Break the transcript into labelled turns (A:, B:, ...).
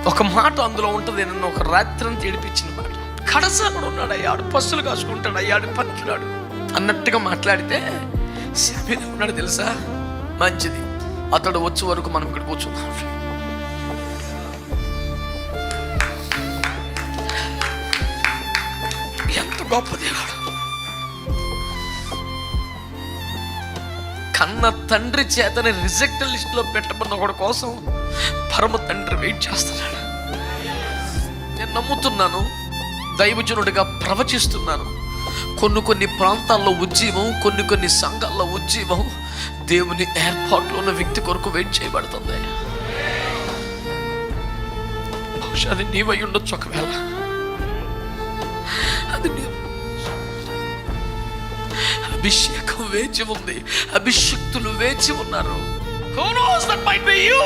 A: ఒక మాట అందులో ఉంటుంది, నన్ను ఒక రాత్రి అంతా ఏడిపించిన మాట. కడసాడు ఉన్నాడు, అయ్యాడు పస్సులు కాసుకుంటాడు, అయ్యాడు పనికిరాడు అన్నట్టుగా మాట్లాడితే శామ్యూల్ ఉన్నాడు తెలుసా, మంచిది అతడు వచ్చే వరకు మనం ఇక్కడ కూర్చుందాం. ఎంత గొప్ప దేవుడు! కన్న తండ్రి చేతని రిజెక్ట్ లిస్ట్ లో పెట్టబడిన ఒకటి కోసం పరమ తండ్రి వెయిట్ చేస్తున్నాడు. నేను నమ్ముతున్నాను, దైవజనుడిగా ప్రవచిస్తున్నాను, కొన్ని ప్రాంతాల్లో ఉజ్జీవం, కొన్ని సంఘాల్లో ఉజ్జీవం దేవుని ఏర్పాట్లో ఉన్న వ్యక్తి కొరకు వెయిట్ చేయబడుతుంది. బహుశా అది నీవై ఉండొచ్చు. ఒకవేళ అది అభిషేకం వేచి ఉంది, అభిషక్తులు వేచి ఉన్నారు. Who knows, that might be you.